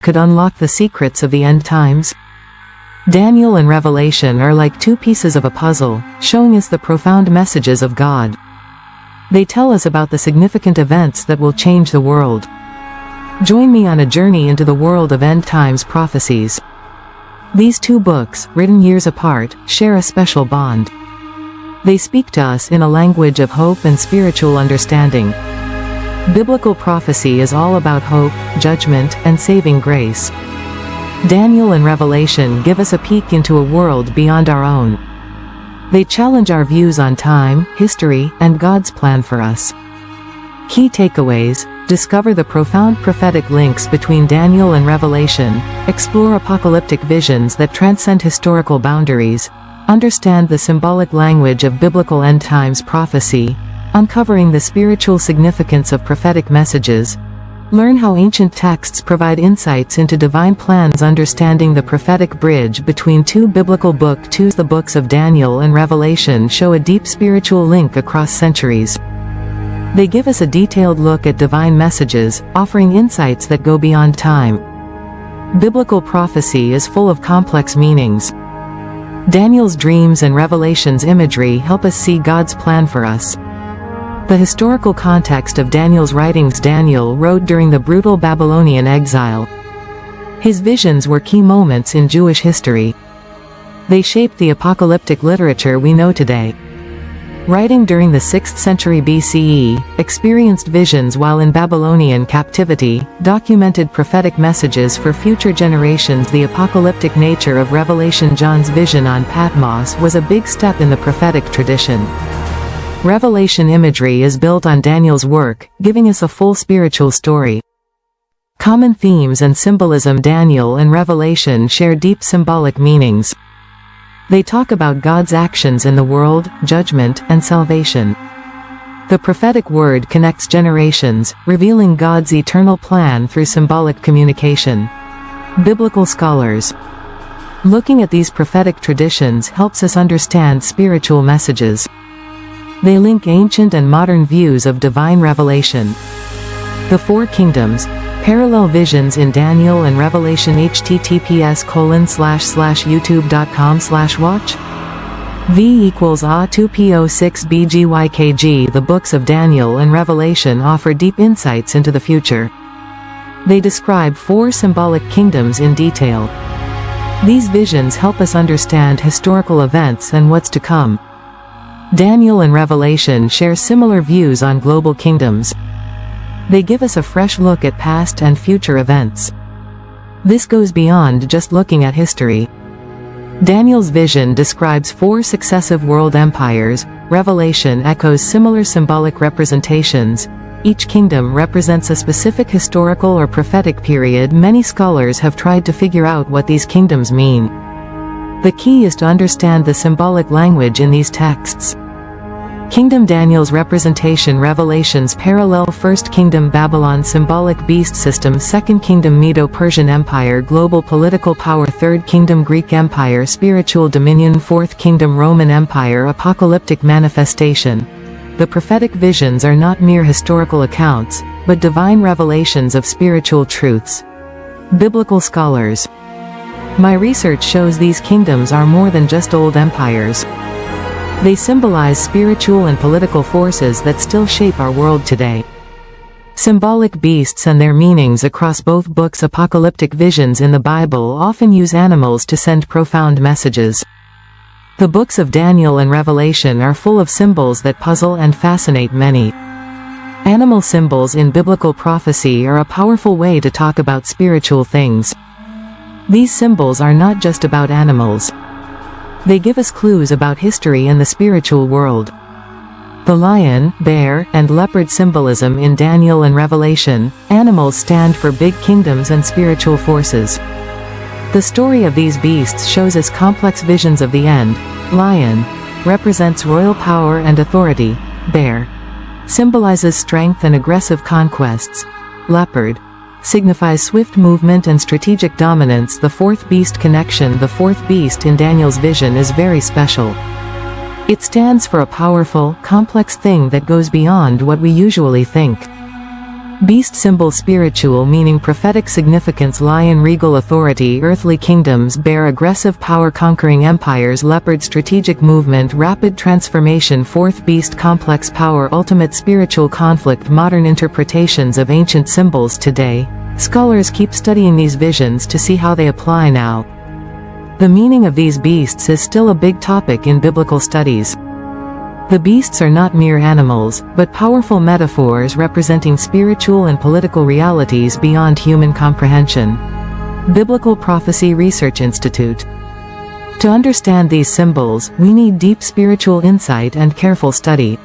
could unlock the secrets of the end times? Daniel and Revelation are like two pieces of a puzzle, showing us the profound messages of God. They tell us about the significant events that will change the world. Join me on a journey into the world of end times prophecies. These two books, written years apart, share a special bond. They speak to us in a language of hope and spiritual understanding. Biblical prophecy is all about hope, judgment, and saving grace. Daniel and Revelation give us a peek into a world beyond our own. They challenge our views on time, history, and God's plan for us. Key takeaways: discover the profound prophetic links between Daniel and Revelation, explore apocalyptic visions that transcend historical boundaries, understand the symbolic language of biblical end times prophecy, uncovering the spiritual significance of prophetic messages, learn how ancient texts provide insights into divine plans, understanding the prophetic bridge between two biblical books. The books of Daniel and Revelation show a deep spiritual link across centuries. They give us a detailed look at divine messages, offering insights that go beyond time. Biblical prophecy is full of complex meanings. Daniel's dreams and Revelation's imagery help us see God's plan for us. The historical context of Daniel's writings: Daniel wrote during the brutal Babylonian exile. His visions were key moments in Jewish history. They shaped the apocalyptic literature we know today. Writing during the 6th century BCE, experienced visions while in Babylonian captivity, documented prophetic messages for future generations. The apocalyptic nature of Revelation: John's vision on Patmos was a big step in the prophetic tradition. Revelation imagery is built on Daniel's work, giving us a full spiritual story. Common themes and symbolism: Daniel and Revelation share deep symbolic meanings. They talk about God's actions in the world, judgment, and salvation. The prophetic word connects generations, revealing God's eternal plan through symbolic communication. Biblical scholars. Looking at these prophetic traditions helps us understand spiritual messages. They link ancient and modern views of divine revelation. The Four Kingdoms. Parallel visions in Daniel and Revelation. https://youtube.com/watch V equals A2P06BGYKG. The books of Daniel and Revelation offer deep insights into the future. They describe four symbolic kingdoms in detail. These visions help us understand historical events and what's to come. Daniel and Revelation share similar views on global kingdoms. They give us a fresh look at past and future events. This goes beyond just looking at history. Daniel's vision describes four successive world empires. Revelation echoes similar symbolic representations. Each kingdom represents a specific historical or prophetic period. Many scholars have tried to figure out what these kingdoms mean. The key is to understand the symbolic language in these texts. Kingdom: Daniel's representation, Revelation's parallel. First Kingdom Babylon, symbolic beast system. Second Kingdom Medo-Persian Empire, global political power. Third Kingdom Greek Empire, spiritual dominion. Fourth Kingdom Roman Empire, apocalyptic manifestation. The prophetic visions are not mere historical accounts, but divine revelations of spiritual truths. Biblical scholars. My research shows these kingdoms are more than just old empires. They symbolize spiritual and political forces that still shape our world today. Symbolic beasts and their meanings across both books. Apocalyptic visions in the Bible often use animals to send profound messages. The books of Daniel and Revelation are full of symbols that puzzle and fascinate many. Animal symbols in biblical prophecy are a powerful way to talk about spiritual things. These symbols are not just about animals. They give us clues about history and the spiritual world. The lion, bear, and leopard symbolism in Daniel and Revelation. Animals stand for big kingdoms and spiritual forces. The story of these beasts shows us complex visions of the end. Lion represents royal power and authority. Bear symbolizes strength and aggressive conquests. Leopard signifies swift movement and strategic dominance. The fourth beast connection. The fourth beast in Daniel's vision is very special. It stands for a powerful, complex thing that goes beyond what we usually think. Beast symbol spiritual meaning prophetic significance lion regal authority earthly kingdoms bear aggressive power conquering empires leopard strategic movement rapid transformation fourth beast complex power ultimate spiritual conflict modern interpretations of ancient symbols today. Scholars keep studying these visions to see how they apply now. The meaning of these beasts is still a big topic in biblical studies. The beasts are not mere animals, but powerful metaphors representing spiritual and political realities beyond human comprehension. Biblical Prophecy Research Institute. To understand these symbols, we need deep spiritual insight and careful study.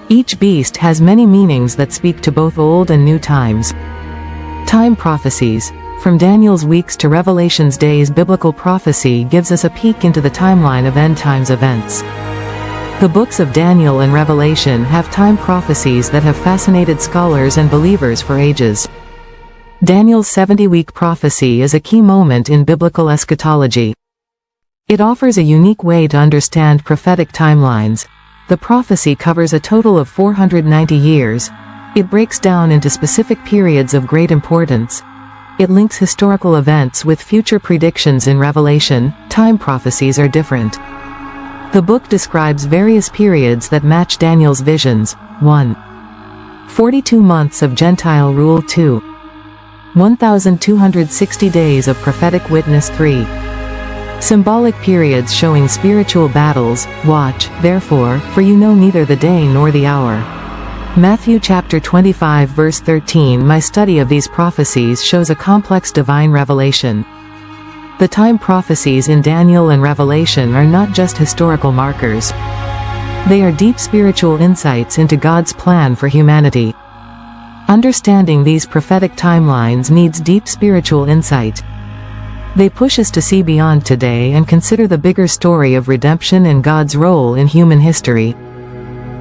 Each beast has many meanings that speak to both old and new times. Time prophecies. From Daniel's weeks to Revelation's days, biblical prophecy gives us a peek into the timeline of end times events. The books of Daniel and Revelation have time prophecies that have fascinated scholars and believers for ages. Daniel's 70-week prophecy is a key moment in biblical eschatology. It offers a unique way to understand prophetic timelines. The prophecy covers a total of 490 years. It breaks down into specific periods of great importance. It links historical events with future predictions in Revelation. Time prophecies are different. The book describes various periods that match Daniel's visions. 1. 42 months of Gentile rule. 2. 1,260 days of prophetic witness. 3. Symbolic periods showing spiritual battles. Watch, therefore, for you know neither the day nor the hour. Matthew chapter 25 verse 13. My study of these prophecies shows a complex divine revelation. The time prophecies in Daniel and Revelation are not just historical markers. They are deep spiritual insights into God's plan for humanity. Understanding these prophetic timelines needs deep spiritual insight. They push us to see beyond today and consider the bigger story of redemption and God's role in human history.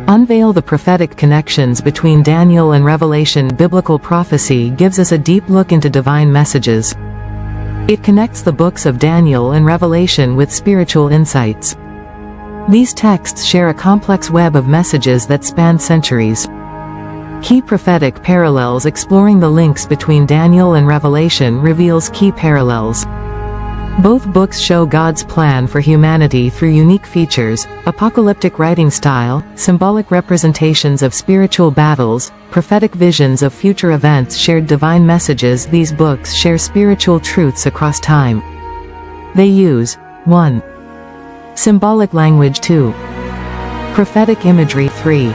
Unveil the prophetic connections between Daniel and Revelation. Biblical prophecy gives us a deep look into divine messages. It connects the books of Daniel and Revelation with spiritual insights. These texts share a complex web of messages that span centuries. Key prophetic parallels. Exploring the links between Daniel and Revelation reveals key parallels. Both books show God's plan for humanity through unique features: apocalyptic writing style, symbolic representations of spiritual battles, prophetic visions of future events, shared divine messages. These books share spiritual truths across time. They use 1. Symbolic language. 2. Prophetic imagery. 3.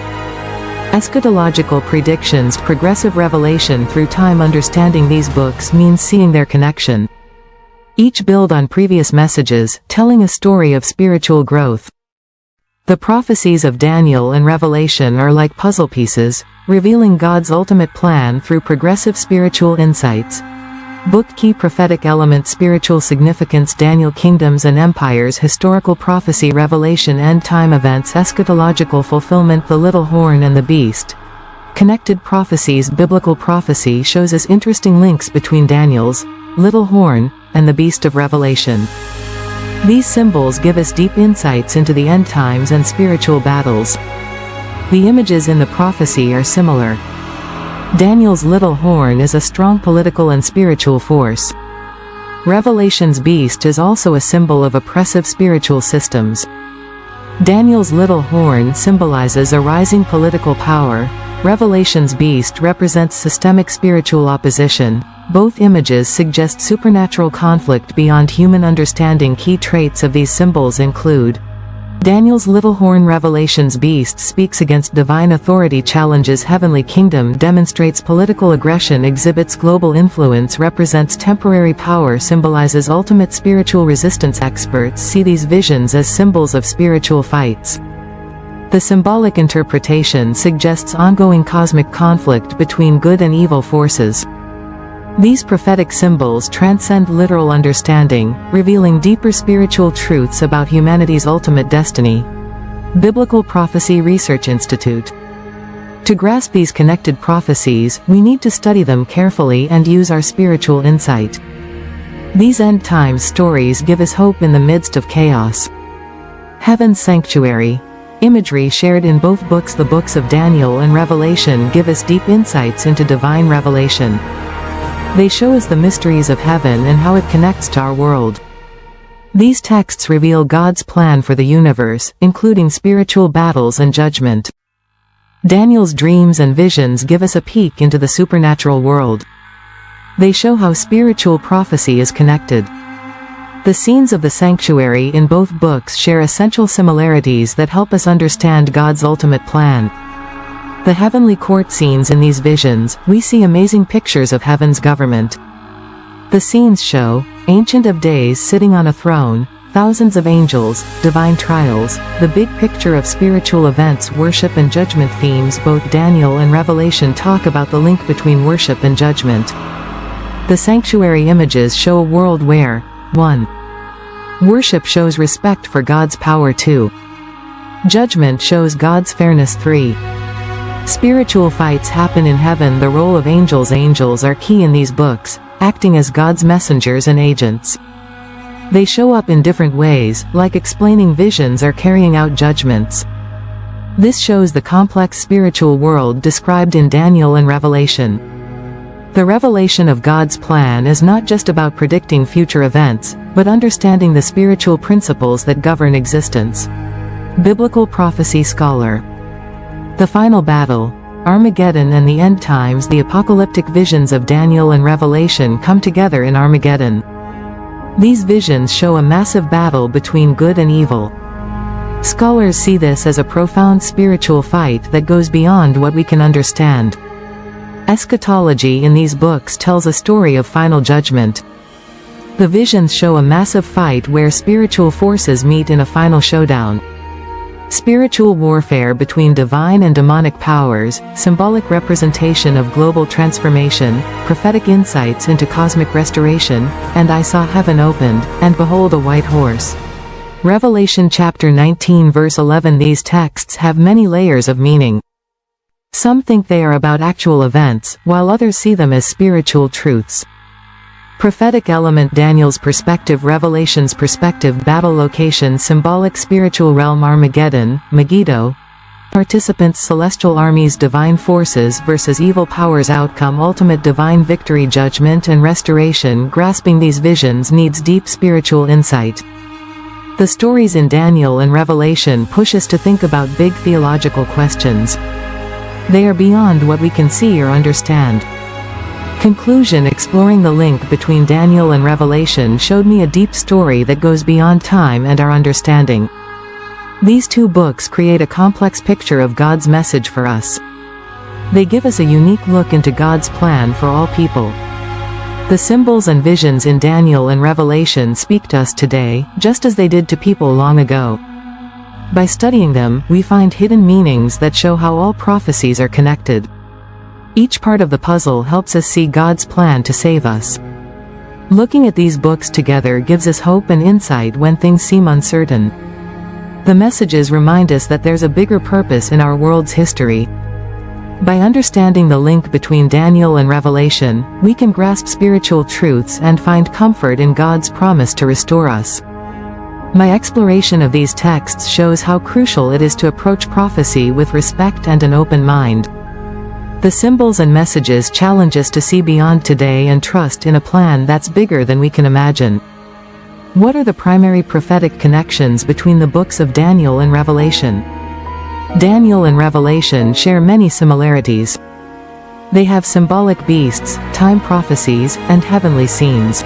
Eschatological predictions. Progressive revelation through time. Understanding these books means seeing their connection. Each build on previous messages, telling a story of spiritual growth. The prophecies of Daniel and Revelation are like puzzle pieces, revealing God's ultimate plan through progressive spiritual insights. Book key prophetic elements. Spiritual significance. Daniel kingdoms and empires. Historical prophecy. Revelation end time events. Eschatological fulfillment. The little horn and the beast. Connected prophecies. Biblical prophecy shows us interesting links between Daniel's little horn and the beast of Revelation. These symbols give us deep insights into the end times and spiritual battles. The images in the prophecy are similar. Daniel's little horn is a strong political and spiritual force. Revelation's beast is also a symbol of oppressive spiritual systems. Daniel's little horn symbolizes a rising political power. Revelation's beast represents systemic spiritual opposition. Both images suggest supernatural conflict beyond human understanding. Key traits of these symbols include: Daniel's little horn. Revelation's beast speaks against divine authority, challenges heavenly kingdom, demonstrates political aggression, exhibits global influence, represents temporary power, symbolizes ultimate spiritual resistance. Experts see these visions as symbols of spiritual fights. The symbolic interpretation suggests ongoing cosmic conflict between good and evil forces. These prophetic symbols transcend literal understanding, revealing deeper spiritual truths about humanity's ultimate destiny. Biblical Prophecy Research Institute. To grasp these connected prophecies, we need to study them carefully and use our spiritual insight. These end-times stories give us hope in the midst of chaos. Heaven's Sanctuary. Imagery shared in both books, the books of Daniel and Revelation, give us deep insights into divine revelation. They show us the mysteries of heaven and how it connects to our world. These texts reveal God's plan for the universe, including spiritual battles and judgment. Daniel's dreams and visions give us a peek into the supernatural world. They show how spiritual prophecy is connected. The scenes of the sanctuary in both books share essential similarities that help us understand God's ultimate plan. The heavenly court scenes in these visions, we see amazing pictures of heaven's government. The scenes show Ancient of Days sitting on a throne, thousands of angels, divine trials, the big picture of spiritual events, worship and judgment themes. Both Daniel and Revelation talk about the link between worship and judgment. The sanctuary images show a world where 1. Worship shows respect for God's power. 2. Judgment shows God's fairness. 3. Spiritual fights happen in heaven. The role of angels. Angels are key in these books, acting as God's messengers and agents. They show up in different ways, like explaining visions or carrying out judgments. This shows the complex spiritual world described in Daniel and Revelation. The revelation of God's plan is not just about predicting future events, but understanding the spiritual principles that govern existence. Biblical prophecy scholar. The final battle, Armageddon and the end times. The apocalyptic visions of Daniel and Revelation come together in Armageddon. These visions show a massive battle between good and evil. Scholars see this as a profound spiritual fight that goes beyond what we can understand. Eschatology in these books tells a story of final judgment. The visions show a massive fight where spiritual forces meet in a final showdown. Spiritual warfare between divine and demonic powers, symbolic representation of global transformation, prophetic insights into cosmic restoration, and I saw heaven opened, and behold a white horse. Revelation chapter 19 verse 11. These texts have many layers of meaning. Some think they are about actual events, while others see them as spiritual truths. Prophetic element. Daniel's perspective, Revelation's perspective, battle location, symbolic spiritual realm, Armageddon, Megiddo. Participants, celestial armies, divine forces versus evil powers, outcome, ultimate divine victory, judgment and restoration. Grasping these visions needs deep spiritual insight. The stories in Daniel and Revelation push us to think about big theological questions. They are beyond what we can see or understand. Conclusion. Exploring the link between Daniel and Revelation showed me a deep story that goes beyond time and our understanding. These two books create a complex picture of God's message for us. They give us a unique look into God's plan for all people. The symbols and visions in Daniel and Revelation speak to us today, just as they did to people long ago. By studying them, we find hidden meanings that show how all prophecies are connected. Each part of the puzzle helps us see God's plan to save us. Looking at these books together gives us hope and insight when things seem uncertain. The messages remind us that there's a bigger purpose in our world's history. By understanding the link between Daniel and Revelation, we can grasp spiritual truths and find comfort in God's promise to restore us. My exploration of these texts shows how crucial it is to approach prophecy with respect and an open mind. The symbols and messages challenge us to see beyond today and trust in a plan that's bigger than we can imagine. What are the primary prophetic connections between the books of Daniel and Revelation? Daniel and Revelation share many similarities. They have symbolic beasts, time prophecies, and heavenly scenes.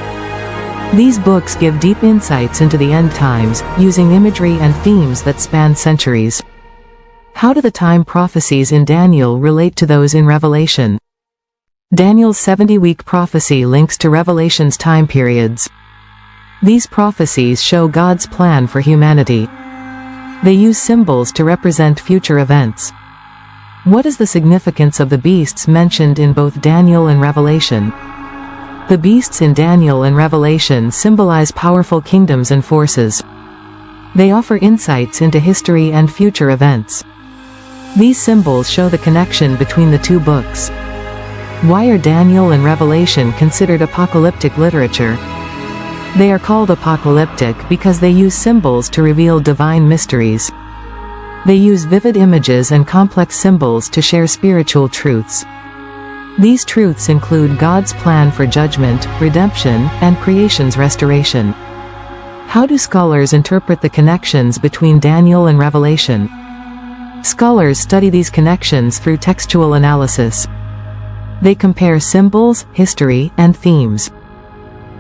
These books give deep insights into the end times, using imagery and themes that span centuries. How do the time prophecies in Daniel relate to those in Revelation? Daniel's 70-week prophecy links to Revelation's time periods. These prophecies show God's plan for humanity. They use symbols to represent future events. What is the significance of the beasts mentioned in both Daniel and Revelation? The beasts in Daniel and Revelation symbolize powerful kingdoms and forces. They offer insights into history and future events. These symbols show the connection between the two books. Why are Daniel and Revelation considered apocalyptic literature? They are called apocalyptic because they use symbols to reveal divine mysteries. They use vivid images and complex symbols to share spiritual truths. These truths include God's plan for judgment, redemption, and creation's restoration. How do scholars interpret the connections between Daniel and Revelation? Scholars study these connections through textual analysis. They compare symbols, history, and themes.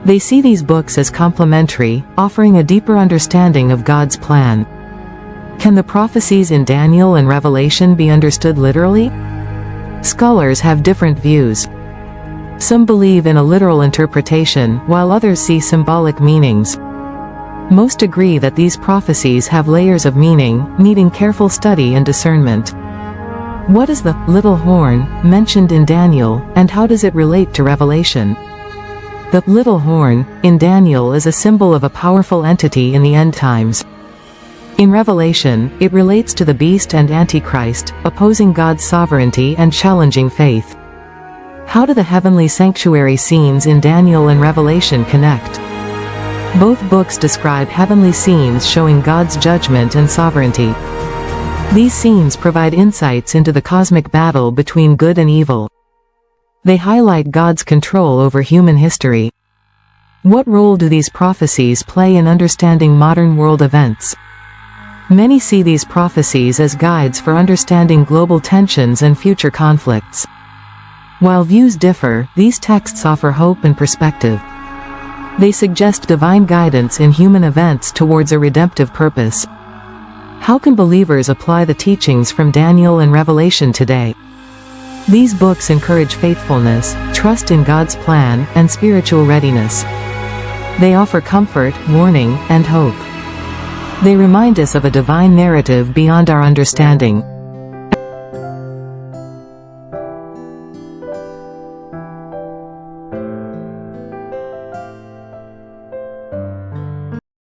They see these books as complementary, offering a deeper understanding of God's plan. Can the prophecies in Daniel and Revelation be understood literally? Scholars have different views. Some believe in a literal interpretation, while others see symbolic meanings. Most agree that these prophecies have layers of meaning, needing careful study and discernment. What is the little horn mentioned in Daniel, and how does it relate to Revelation? The little horn in Daniel is a symbol of a powerful entity in the end times. In Revelation, it relates to the beast and Antichrist, opposing God's sovereignty and challenging faith. How do the heavenly sanctuary scenes in Daniel and Revelation connect? Both books describe heavenly scenes showing God's judgment and sovereignty. These scenes provide insights into the cosmic battle between good and evil. They highlight God's control over human history. What role do these prophecies play in understanding modern world events? Many see these prophecies as guides for understanding global tensions and future conflicts. While views differ, these texts offer hope and perspective. They suggest divine guidance in human events towards a redemptive purpose. How can believers apply the teachings from Daniel and Revelation today? These books encourage faithfulness, trust in God's plan, and spiritual readiness. They offer comfort, warning, and hope. They remind us of a divine narrative beyond our understanding.